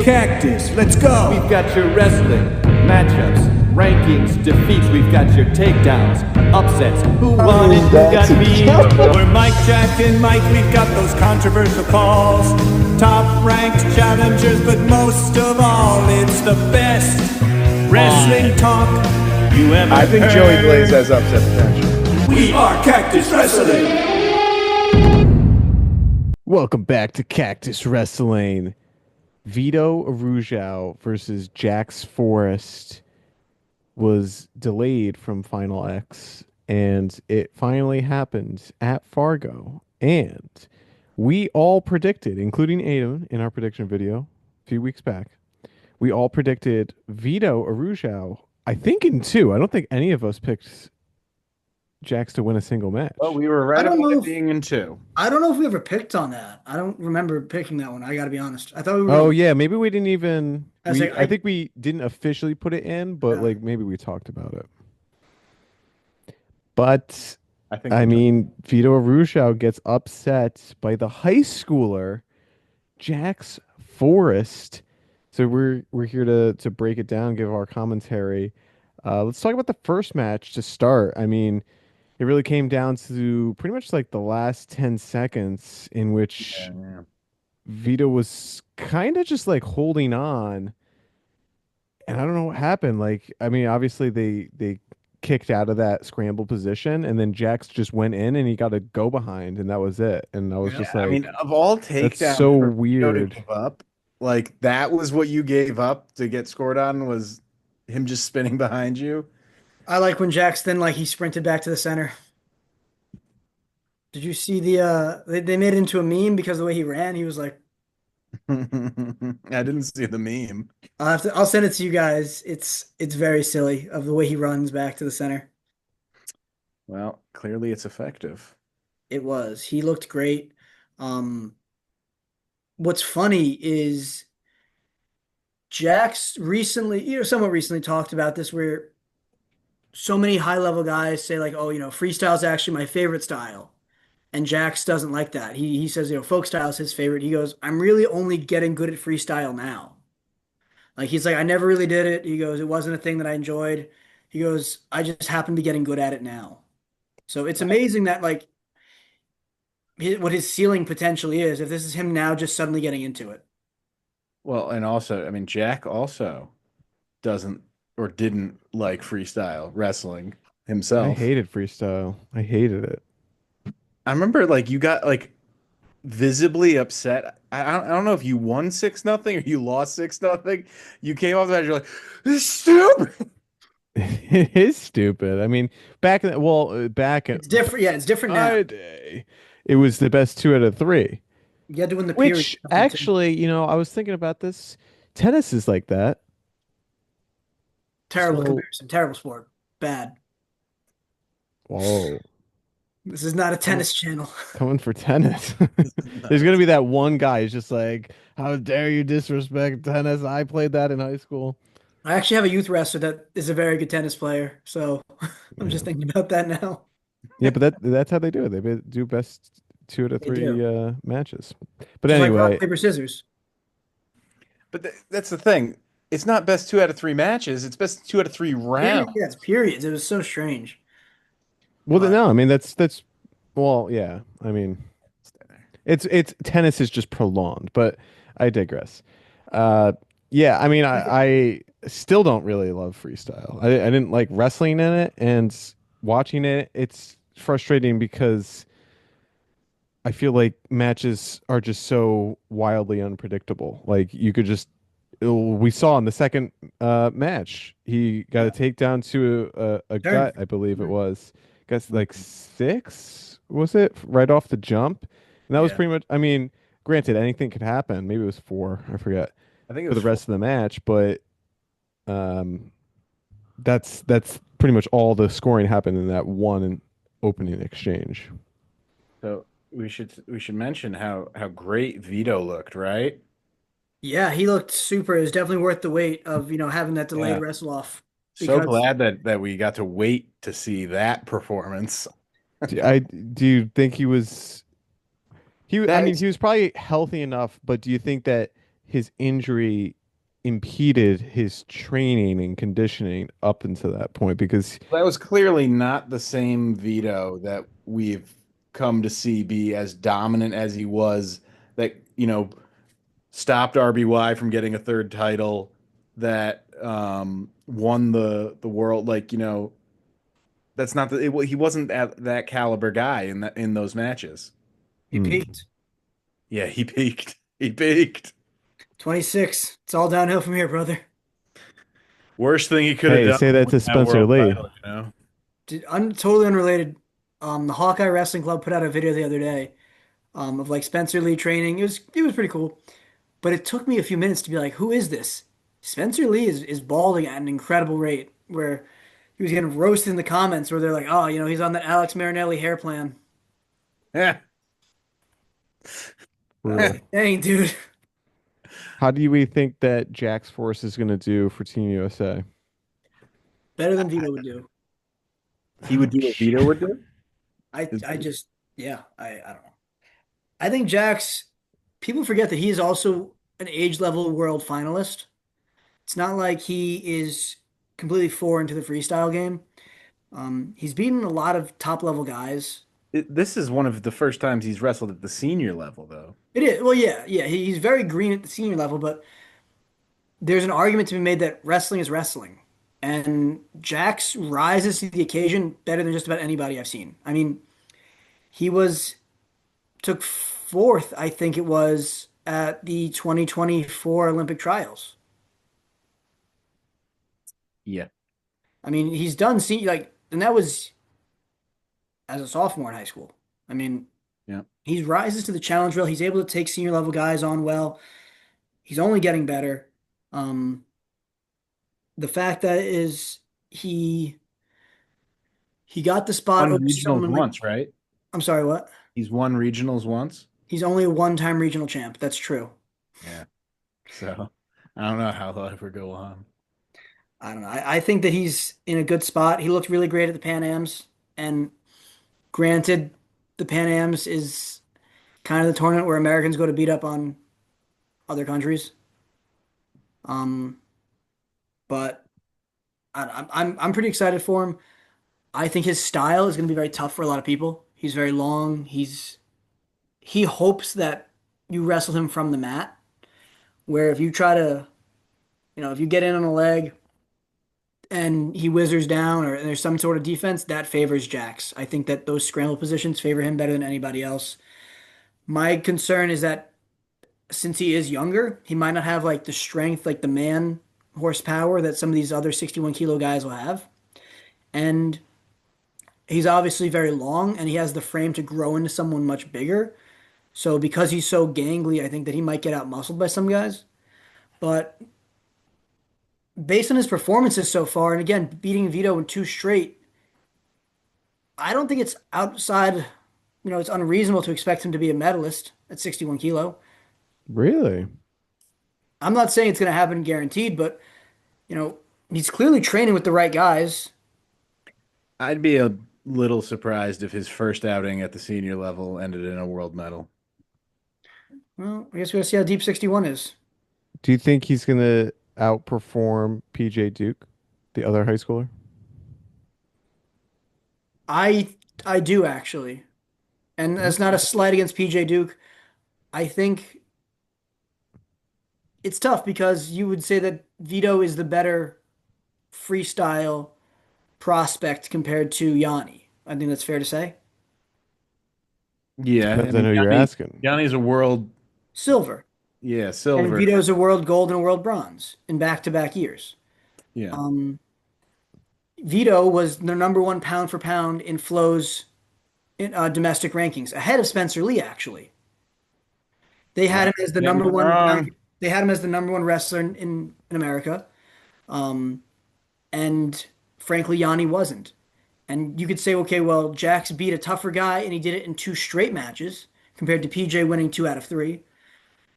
Cactus. Let's go. We've got your wrestling, matchups, rankings, defeats. We've got your takedowns, upsets. Who won it? Who got me? We're Mike, Jack, and Mike. We've got those controversial calls. Top ranked challengers, but most of all, it's the best wrestling talk you ever I think heard. Joey Blaze has upset potential. We are Cactus Wrestling. Welcome back to Cactus Wrestling. Vito Arujau versus Jax Forrest was delayed from Final X, and it finally happened at Fargo. And we all predicted, including Adam in our prediction video a few weeks back, we all predicted Vito Arujau, I think in two. I don't think any of us picked Jax to win a single match. Well, we were right I don't about know it being in two. I don't know if we ever picked on that. I don't remember picking that one. I got to be honest. I thought we were. Oh yeah, maybe we didn't even. I was like, I think we didn't officially put it in, but Yeah. like maybe we talked about it. But I mean, Vito Arujau gets upset by the high schooler Jax Forrest. So we're here to break it down, give our commentary. Let's talk about the first match to start. I mean, it really came down to pretty much like the last 10 seconds in which Vito was kind of just like holding on. And I don't know what happened. Like, I mean, obviously they kicked out of that scramble position, and then Jax just went in and he got a go behind, and that was it. And I was just like, I mean, of all takedowns, that's so for Vito to weird. give up, like that was what you gave up to get scored on, was him just spinning behind you. I like when Jax then he sprinted back to the center. Did you see the they made it into a meme because of the way he ran? He was like, I didn't see the meme. I'll send it to you guys. It's very silly of the way he runs back to the center. Well, clearly it's effective. It was. He looked great. What's funny is Jax recently, somewhat recently talked about this where so many high-level guys say like, oh, freestyle is actually my favorite style. And Jax doesn't like that. He says, folk style is his favorite. He goes, I'm really only getting good at freestyle now. Like, he's like, I never really did it. He goes, it wasn't a thing that I enjoyed. He goes, I just happen to be getting good at it now. So it's amazing that what his ceiling potentially is, if this is him now just suddenly getting into it. Well, and also, I mean, Jack also doesn't or didn't like freestyle wrestling himself. I hated freestyle. I hated it. I remember you got visibly upset. I don't know if you won 6-0 or you lost 6-0. You came off the match, you're like, this is stupid. It is stupid. I mean, back It's different. Yeah, it's different now. my day, it was the best 2 out of 3. You had to win the period. Which actually, I was thinking about this. Tennis is like that. Terrible so- comparison. Terrible sport. Bad. Whoa. This is not a tennis channel. Coming for tennis. There's gonna be that one guy who's just like, how dare you disrespect tennis? I played that in high school. I actually have a youth wrestler that is a very good tennis player, so I'm just thinking about that now. Yeah, but that's how they do it. They do best 2 out of They 3 matches. But Just like anyway, rock, paper, scissors. But that's the thing. It's not best 2 out of 3 matches. It's best 2 out of 3 rounds. Yeah, it's periods. It was so strange. well, no, I mean that's well, yeah. I mean, it's tennis is just prolonged, but I digress. Yeah, I mean, I still don't really love freestyle. I didn't like wrestling in it, and watching it, it's frustrating because I feel like matches are just so wildly unpredictable. Like you could just, we saw in the second match, he got a takedown to a gut, I believe it was. Guess like 6, was it? Right off the jump. And that was pretty much, I mean, granted, anything could happen. Maybe it was 4, I forget, I think it for was the rest of the match, but that's pretty much all the scoring happened in that one opening exchange. So we should mention how great Vito looked, right? Yeah, he looked super. It was definitely worth the wait of having that delayed wrestle off. So glad that we got to wait to see that performance. Do you think he was? I mean, he was probably healthy enough, but do you think that his injury impeded his training and conditioning up until that point because That was clearly not the same Vito that we've come to see be as dominant as he was, that, stopped RBY from getting a third title, that won the world. Like, that's not he wasn't that caliber guy in those matches. He Hmm. peaked. Yeah, he peaked. He peaked. 26. It's all downhill from here, brother. Worst thing he could have Hey, done say that was to that Spencer world Lee. title. Totally unrelated. The Hawkeye Wrestling Club put out a video the other day, of like Spencer Lee training. It was pretty cool, but it took me a few minutes to be like, who is this? Spencer Lee is balding at an incredible rate. Where he was getting roasted in the comments, where they're like, oh, he's on that Alex Marinelli hair plan. Yeah. Brutal. Dang, dude. How do we think that Jax Forrest is going to do for Team USA? Better than Vito would do. He would do what Vito would do. I just, yeah, I don't know. I think Jax, people forget that he is also an age level world finalist. It's not like he is completely foreign to the freestyle game. He's beaten a lot of top level guys. This is one of the first times he's wrestled at the senior level, though. It is, well, yeah, yeah, he's very green at the senior level, but there's an argument to be made that wrestling is wrestling. And Jax rises to the occasion better than just about anybody I've seen. I mean, he took fourth, I think it was, at the 2024 Olympic trials. Yeah. I mean, he's done and that was as a sophomore in high school. I mean, Yeah. he rises to the challenge well. He's able to take senior level guys on well. He's only getting better. Um, the fact that is he he got the spot Won over regionals someone like, once, right? I'm sorry, what? He's won regionals once. He's only a one-time regional champ. That's true. Yeah. So I don't know how he'll ever go on. I don't know. I think that he's in a good spot. He looked really great at the Pan Ams, and granted, the Pan Ams is kind of the tournament where Americans go to beat up on other countries. Um, but I'm pretty excited for him. I think his style is going to be very tough for a lot of people. He's very long. He hopes that you wrestle him from the mat, where if you try to, if you get in on a leg and he whizzers down or there's some sort of defense, that favors Jax. I think that those scramble positions favor him better than anybody else. My concern is that since he is younger, he might not have like the strength, like the man horsepower that some of these other 61 kilo guys will have. And he's obviously very long and he has the frame to grow into someone much bigger. So because he's so gangly, I think that he might get out muscled by some guys. But based on his performances so far, and again, beating Vito in two straight, I don't think it's outside, it's unreasonable to expect him to be a medalist at 61 kilo. Really? I'm not saying it's going to happen guaranteed, but, he's clearly training with the right guys. I'd be a little surprised if his first outing at the senior level ended in a world medal. Well, I guess we got to see how deep 61 is. Do you think he's going to outperform PJ Duke, the other high schooler? I I do actually. And that's not a slight against PJ Duke. I think it's tough because you would say that Vito is the better freestyle prospect compared to Yanni. I think that's fair to say. Yeah, Depends on who you're asking. Yanni's a world, Silver. yeah, And silver. Vito's a world gold and a world bronze in back-to-back years. Yeah, Vito was the number one pound for pound in Flo's domestic rankings, ahead of Spencer Lee, actually. They had him as the Get me number one wrong. they had him as the number one wrestler in America. Um, and frankly, Yanni wasn't. And you could say, okay, well, Jax beat a tougher guy and he did it in two straight matches compared to PJ winning 2 out of 3.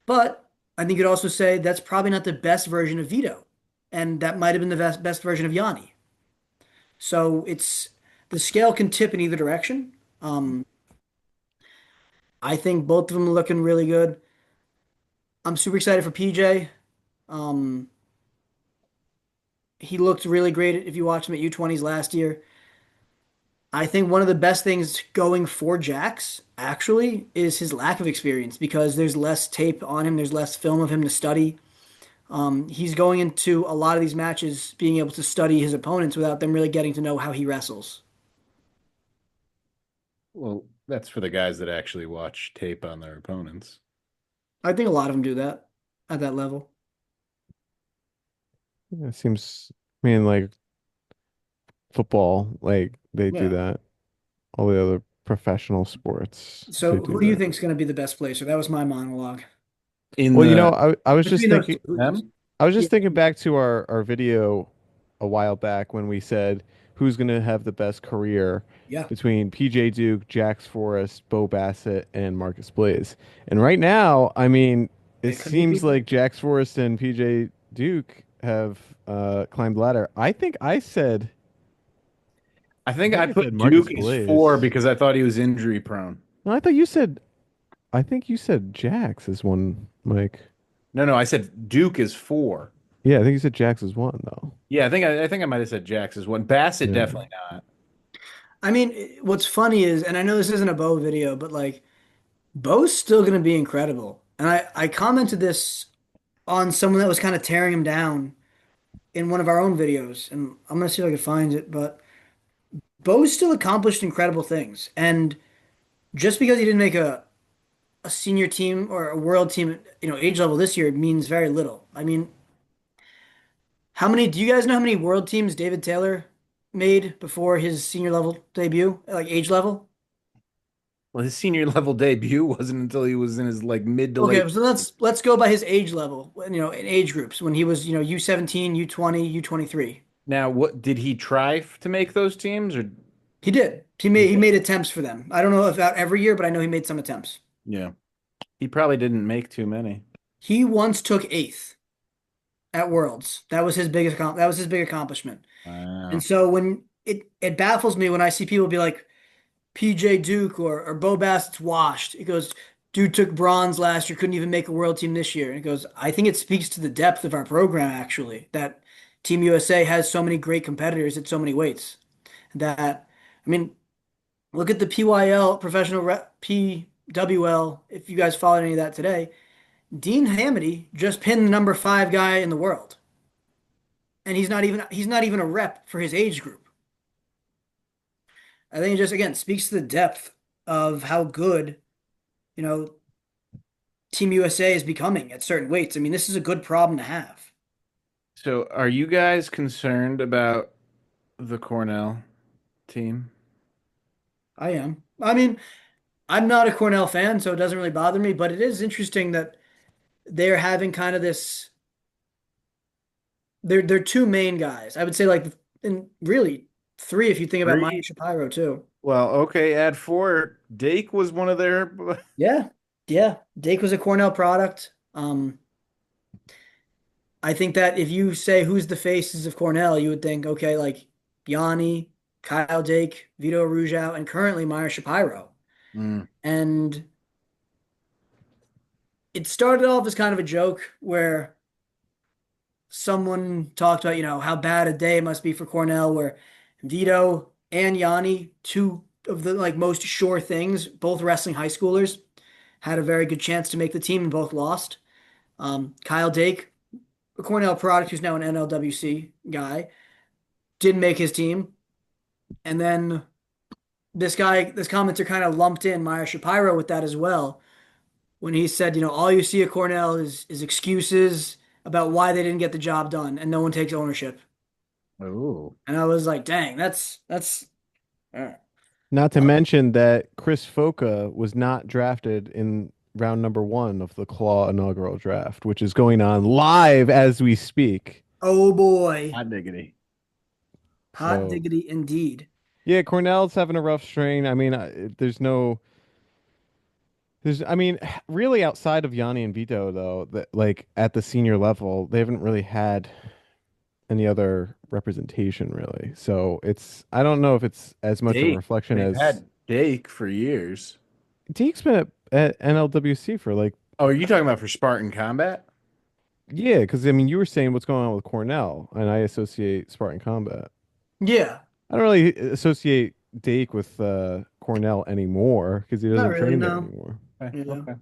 But I think you'd also say that's probably not the best version of Vito. And that might have been the best version of Yanni. So the scale can tip in either direction. Um, I think both of them are looking really good. I'm super excited for PJ. He looked really great if you watched him at U20s last year. I think one of the best things going for Jax actually is his lack of experience because there's less tape on him, there's less film of him to study. He's going into a lot of these matches being able to study his opponents without them really getting to know how he wrestles. Well, that's for the guys that actually watch tape on their opponents. I think a lot of them do that at that level. Yeah, it seems. I mean, like football, like they do Yeah. that. All the other professional sports, they So do who do you that. think is going to be the best placer? That was my monologue. In Well, the I was just Between those thinking. two, who do you think? them? I was Yeah, just thinking back to our video a while back when we said who's going to have the best career yeah, between PJ Duke, Jax Forrest, Bo Bassett, and Marcus Blaze. And right now, I mean, it it could be seems people. like Jax Forrest and PJ Duke have climbed the ladder. I I think I put said Marcus Duke as 4 Blaze. because I thought he was injury prone. No, I think you said Jax is one, Mike. No, I said Duke is 4. Yeah, I think you said Jax is one though. Yeah, I think I might have said Jax is 1. Bassett Yeah. definitely not. I mean, what's funny is, and I know this isn't a Bo video, but like Bo's still going to be incredible. And I commented this on someone that was kind of tearing him down in one of our own videos, and I'm gonna see if I can find it. But Bo's still accomplished incredible things, and just because he didn't make a senior team or a world team, age level this year means very little. I mean, how many? Do you guys know how many world teams David Taylor made before his senior level debut, like age level? Well, his senior level debut wasn't until he was in his like mid to Okay, late. so let's go by his age level, in age groups when he was, U17, U20, U23. Now, what did he try to make those teams or He did. He he made he did? made attempts for them. I don't know if that every year, but I know he made some attempts. Yeah. He probably didn't make too many. He once took eighth at Worlds. That was his big accomplishment. And Wow. so when it baffles me when I see people be like PJ Duke or Bo Bassett's washed. It goes, dude took bronze last year, couldn't even make a world team this year. And it goes, I think it speaks to the depth of our program actually, that Team USA has so many great competitors at so many weights. That I mean, look at the PYL PWL. If you guys followed any of that today, Dean Hamady just pinned the number 5 guy in the world, and he's not even a rep for his age group. I think it just again speaks to the depth of how good you know Team USA is becoming at certain weights. I mean, this is a good problem to have. So, are you guys concerned about the Cornell team? I am. I mean, I'm not a Cornell fan, so it doesn't really bother me, but it is interesting that they're having kind of this. They're two main guys. I would say like, and really three if you think about Maya 3? Shapiro too. Well, okay, add 4. Dake was one of their. Yeah, yeah. Dake was a Cornell product. I think that if you say who's the faces of Cornell, you would think, okay, like Yanni, Kyle Dake, Vito Arujau, and currently Meyer Shapiro. Mm. And it started off as kind of a joke where someone talked about, how bad a day it must be for Cornell, where Vito and Yanni, two of the like most sure things, both wrestling high schoolers, had a very good chance to make the team and both lost. Kyle Dake, a Cornell product who's now an NLWC guy, didn't make his team. And then this commenter kind of lumped in Meyer Shapiro with that as well when he said, all you see at Cornell is excuses about why they didn't get the job done and no one takes ownership. Oh. And I was like, dang, that's all right. Not to mention that Chris Foca was not drafted in round number 1 of the Claw inaugural draft, which is going on live as we speak. Oh boy. Hot diggity. Hot So, diggity indeed. yeah, Cornell's having a rough strain. I mean, I mean, really outside of Yanni and Vito, though, that like at the senior level, they haven't really had any other representation, really. So I don't know if it's as much of a Dake. reflection They've as had Dake for years. Deke's been at NLWC for like, Oh, are you talking about for Spartan Combat? Yeah, because I mean, you were saying what's going on with Cornell, and I associate Spartan Combat. Yeah, I don't really associate Dake with Cornell anymore because he not doesn't really, train there no. anymore. Okay. Yeah. Okay.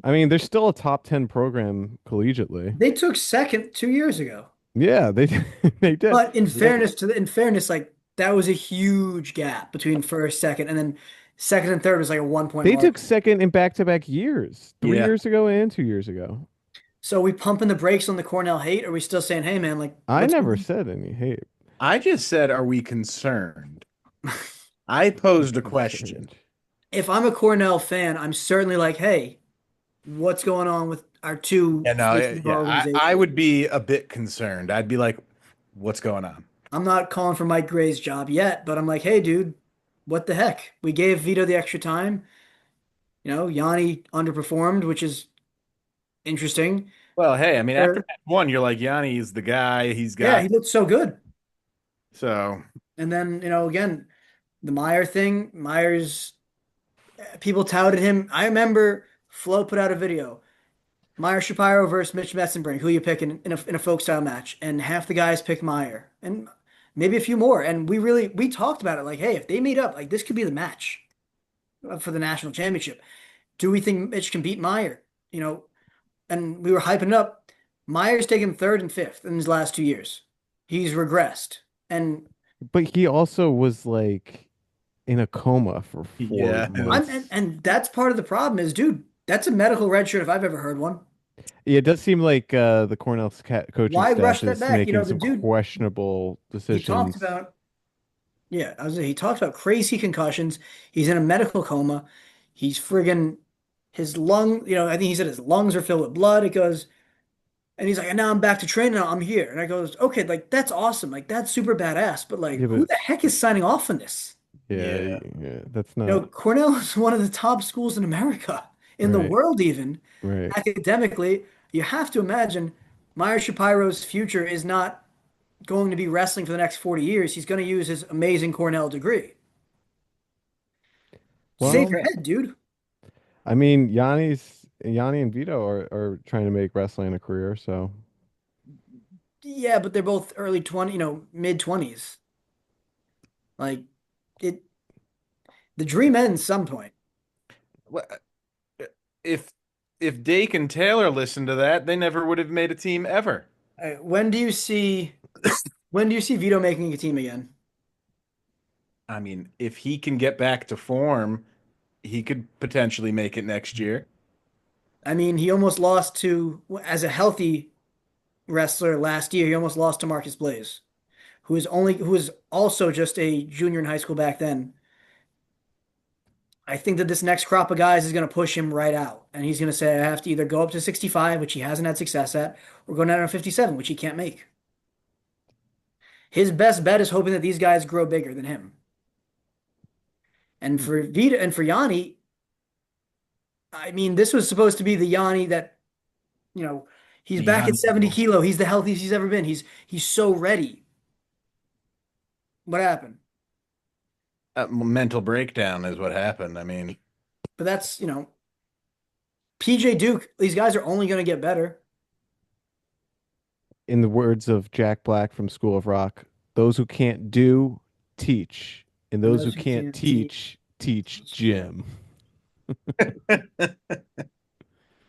I mean, there's still a top 10 program collegiately. They took second 2 years ago. Yeah, they they did. But in fairness, like that was a huge gap between first, second, and then second and third was like a 1 point They took margin. second in back-to-back years, three Yeah. years ago and 2 years ago. So are we pumping the brakes on the Cornell hate? Or are we still saying, hey man, like I let's never said any hate. I just said, are we concerned? I posed a question. Concerned. if I'm a Cornell fan, I'm certainly like, hey, what's going on with our two Yeah, no, faces of our yeah, I organization? would be a bit concerned. I'd be like, what's going on? I'm not calling for Mike Gray's job yet, but I'm like, hey, dude, what the heck? We gave Vito the extra time. Yanni underperformed, which is interesting. Well, hey, I mean, after Or, match one, you're like, Yanni's the guy. He's yeah, got he looked so good. so And then, again, the Meyer thing, Myers, people touted him. I remember Flo put out a video. Meyer Shapiro versus Mitch Metzenbrink. Who you picking in a folk style match? And half the guys picked Meyer, and maybe a few more. And we talked about it. Like, hey, if they meet up, like this could be the match for the national championship. Do we think Mitch can beat Meyer? And we were hyping up. Meyer's taken third and fifth in his last 2 years. He's regressed, and But he also was like in a coma for four yeah. I'm months. and that's part of the problem. Is, dude, that's a medical red shirt if I've ever heard one. Yeah, it does seem like the Cornell's coaching Why rush staff that is back? making The some dude questionable he talked decisions. about. Yeah, he talked about crazy concussions. He's in a medical coma. He's friggin' his lung. I think he said his lungs are filled with blood. It goes, and he's like, and now I'm back to training. Now I'm here. And I goes, okay, like that's awesome. Like that's super badass. But like, Yeah, who but the heck is signing off on this? yeah, Yeah. yeah, that's not Cornell is one of the top schools in America, in the right, world even. right. Academically, you have to imagine Meyer Shapiro's future is not going to be wrestling for the next 40 years. He's going to use his amazing Cornell degree. Save Well, your head, dude. I mean, Yanni and Vito are trying to make wrestling a career, so Yeah, but they're both early 20, mid 20s. Like it the dream ends some point. Well, if if Dake and Taylor listened to that, they never would have made a team ever. When do you see Vito making a team again? I mean, if he can get back to form, he could potentially make it next year. I mean, he almost lost to as a healthy wrestler last year. He almost lost to Marcus Blaze, who was also just a junior in high school back then. I think that this next crop of guys is going to push him right out. And he's going to say, I have to either go up to 65, which he hasn't had success at, or go down to 57, which he can't make. His best bet is hoping that these guys grow bigger than him. And for Vita and for Yanni, I mean, this was supposed to be the Yanni that, you know, he's The back at Yanni 70 kilo. He's the healthiest he's ever been. He's so ready. What happened? Mental breakdown is what happened. I mean, But that's, PJ Duke, these guys are only going to get better. in the words of Jack Black from School of Rock, those who can't do, teach. And And those who those who can't can't teach. teach Jim.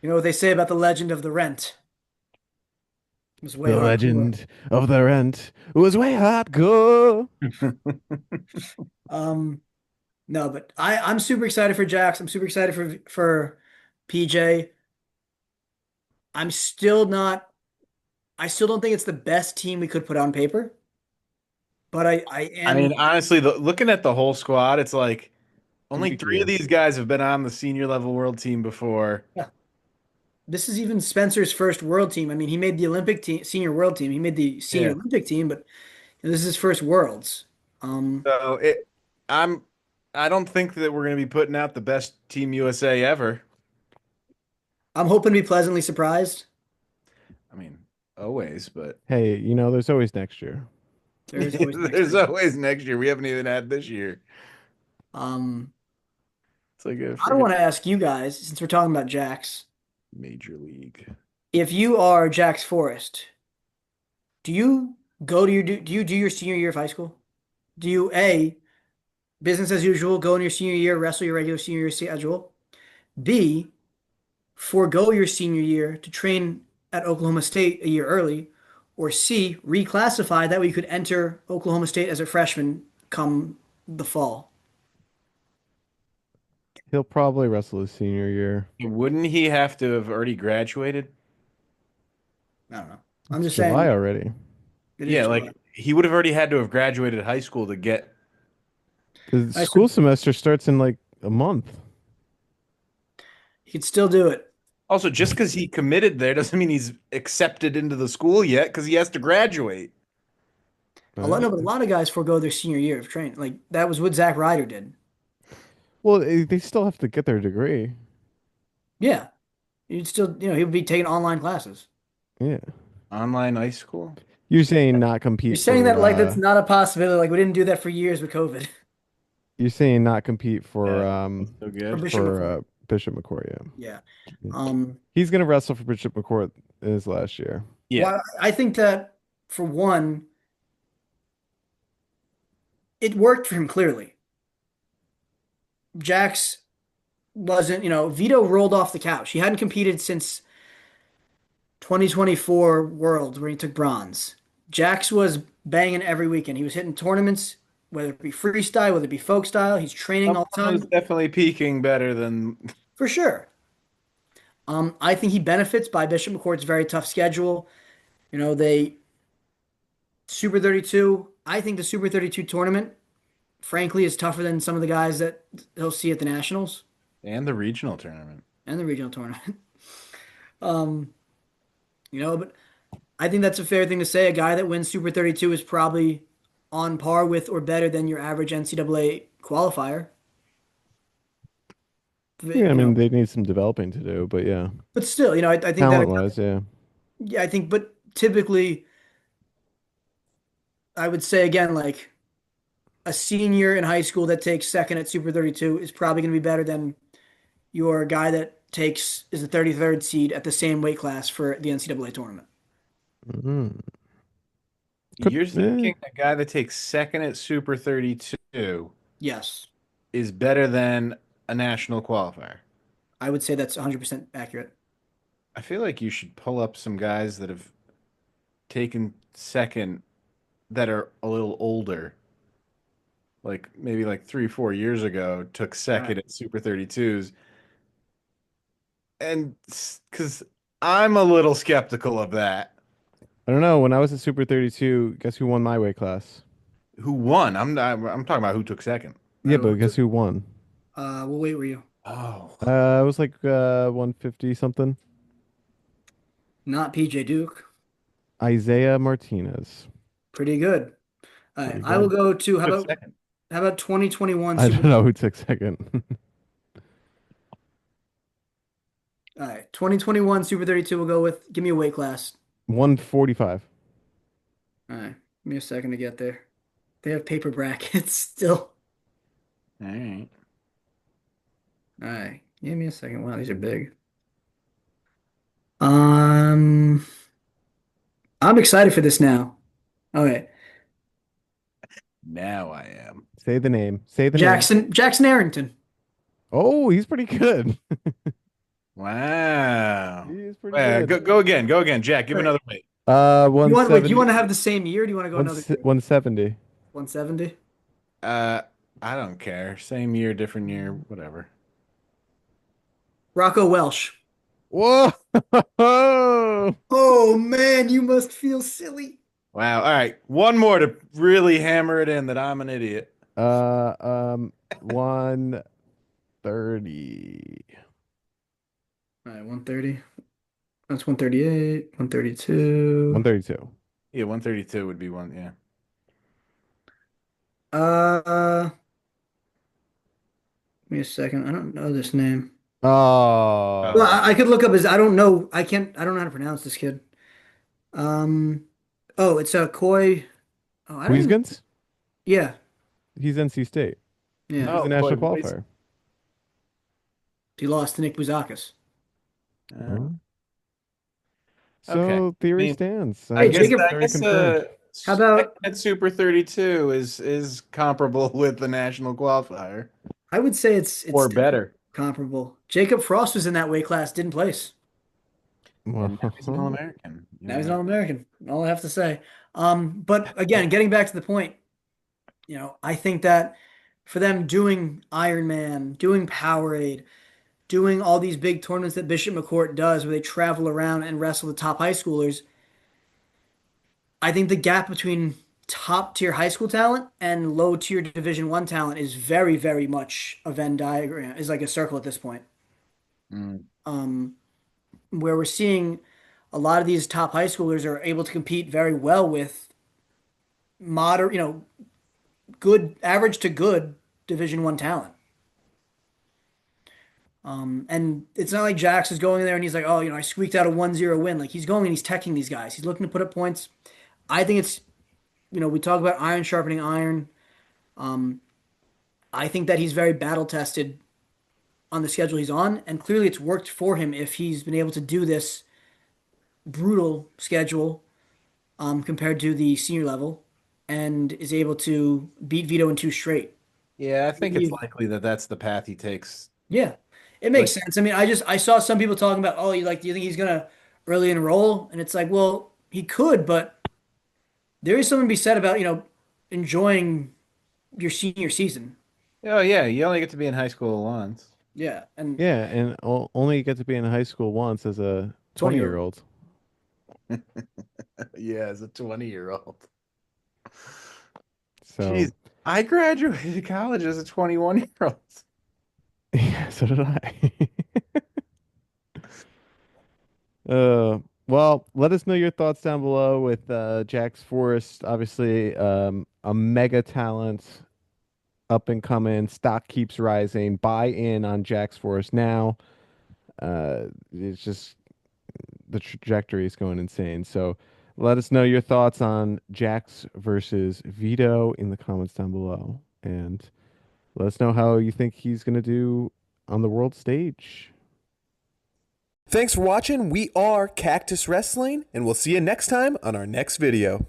You know what they say about the legend of the rent? It was way The hardcore. legend of the rent was way hardcore. Um, no, but I'm super excited for Jax. I'm super excited for PJ. I'm still not. I still don't think it's the best team we could put on paper, but I I mean, am. honestly, looking at the whole squad, it's like only Good three of gear. these guys have been on the senior level world team before. Yeah, this is even Spencer's first world team. I mean, he made the Olympic team, senior world team. He made the senior Yeah. Olympic team, but this is his first worlds. So I'm, I don't think that we're going to be putting out the best Team USA ever. I'm hoping to be pleasantly surprised. I mean, always, but Hey, there's always next year. There is always next there's year. always next year. We haven't even had this year. Um, It's like a I don't friggin' want to ask you guys since we're talking about Jax. major league. If you are Jax Forrest, do you do you do your senior year of high school? Do you A, business as usual, go in your senior year, wrestle your regular senior year schedule? B, forego your senior year to train at Oklahoma State a year early? Or C, reclassify that way you could enter Oklahoma State as a freshman come the fall? He'll probably wrestle his senior year. Wouldn't he have to have already graduated? I don't know. I'm It's just July saying already. it is Yeah, July. like he would have already had to have graduated high school to get. The I said school semester starts in like a month. he could still do it. Also, just because he committed there doesn't mean he's accepted into the school yet because he has to graduate. No, but a lot of guys forego their senior year of training. Like that was what Zach Ryder did. Well, they still have to get their degree. Yeah. You'd still, he would be taking online classes. Yeah. Online high school? You're saying not You're compete saying for that like that's not a possibility. Like we didn't do that for years with COVID. you're saying not compete for Yeah. So For good. Bishop for McCoy. Bishop McCoy, Yeah. yeah. Um, He's gonna wrestle for Bishop McCoy his last year. Yeah. well, I think that for one, it worked for him clearly. Jax wasn't, Vito rolled off the couch. He hadn't competed since 2024 Worlds where he took bronze. Jax was banging every weekend. He was hitting tournaments, whether it be freestyle, whether it be folk style. He's training all the Someone was time definitely peaking better than. for sure. I think he benefits by Bishop McCourt's very tough schedule. They Super 32. I think the Super 32 tournament, frankly, is tougher than some of the guys that he'll see at the Nationals And the regional tournament. and the regional tournament. Um, but I think that's a fair thing to say. A guy that wins Super 32 is probably on par with or better than your average NCAA qualifier. Yeah, I You mean know, they need some developing to do, but yeah, but still, I think that talent wise, yeah. yeah, but typically, I would say again, like a senior in high school that takes second at Super 32 is probably going to be better than your guy that is the 33rd seed at the same weight class for the NCAA tournament. Mhm. You're Eh. thinking a guy that takes second at Super 32 Yes, is better than a national qualifier. I would say that's 100% accurate. I feel like you should pull up some guys that have taken second that are a little older. Like maybe like 3, 4 years ago, took All second right. at Super 32s. And because I'm a little skeptical of that. I don't know. When I was at Super 32, guess who won my weight class? Who won? I'm talking about who took second. Yeah, but guess who won? What weight were you? Oh, It was like 150 something. Not PJ Duke. Isaiah Martinez. Pretty good. All right, Pretty I will good. go to took second. how about 2021 I Super. don't know who took second. All right, 2021 Super 32. We'll go with. Give me a weight class. 145. All right, give me a second to get there. They have paper brackets still. All right. All right, give me a second. Wow, these are big. Um, I'm excited for this now. All right, Now I am. Say the name. Say the name. Jackson Arrington. Oh, he's pretty good. Wow. He is pretty good. Go again. Go again. Jack, give All right. another weight. You want wait? Do 170. you want to have the same year? Or do you want to go another 170. 170? I don't care. Same year, different year, whatever. Rocco Welsh. Whoa! Oh man, you must feel silly. Wow. All right. One more to really hammer it in that I'm an idiot. 130. All right, 130. That's 138, 132. 132. Yeah, 132 would be one. Yeah. Give me a second. I don't know this name. Oh. Well, I could look up his. I don't know. I don't know how to pronounce this kid. Um. Oh, it's a Koi. Oh, I don't even, Huizgens? yeah, He's NC State. yeah. He's Oh, a national boy, qualifier. He lost to Nick Bouzakis. Uh, So Okay. theory I mean, stands. I Hey, guess Jacob, I guess how about at Super 32 is comparable with the national qualifier I would say it's or definitely better. comparable. Jacob Frost was in that weight class, didn't place. And now he's an Well, All-American. Now he's an All-American. All I have to say. But again, getting back to the point, I think that for them doing Ironman, doing Powerade, doing all these big tournaments that Bishop McCourt does, where they travel around and wrestle the top high schoolers, I think the gap between top tier high school talent and low tier Division One talent is very, very much a Venn diagram, is like a circle at this point. Mm. Um, where we're seeing a lot of these top high schoolers are able to compete very well with moderate, good, average to good Division One talent. And it's not like Jax is going there and he's like, oh, I squeaked out a 1-0 win. Like he's going and he's teching these guys. He's looking to put up points. I think it's, we talk about iron sharpening iron. I think that he's very battle tested on the schedule he's on, and clearly it's worked for him if he's been able to do this brutal schedule compared to the senior level and is able to beat Vito in two straight. Yeah, I think it's likely that that's the path he takes. Yeah, it makes sense. I mean, I saw some people talking about, oh, do you think he's gonna early enroll? And it's like, well, he could, but there is something to be said about, enjoying your senior season. Oh yeah, you only get to be in high school once. Yeah, and yeah, and only get to be in high school once as a 20-year-old. Yeah, as a 20-year-old. So Jeez, I graduated college as a 21-year-old. yeah, so did I. Well, let us know your thoughts down below with Jax Forrest, obviously a mega talent, up and coming. Stock keeps rising. Buy in on Jax Forrest now. It's just the trajectory is going insane. So let us know your thoughts on Jax versus Vito in the comments down below, and let us know how you think he's going to do on the world stage. Thanks for watching. We are Cactus Wrestling, and we'll see you next time on our next video.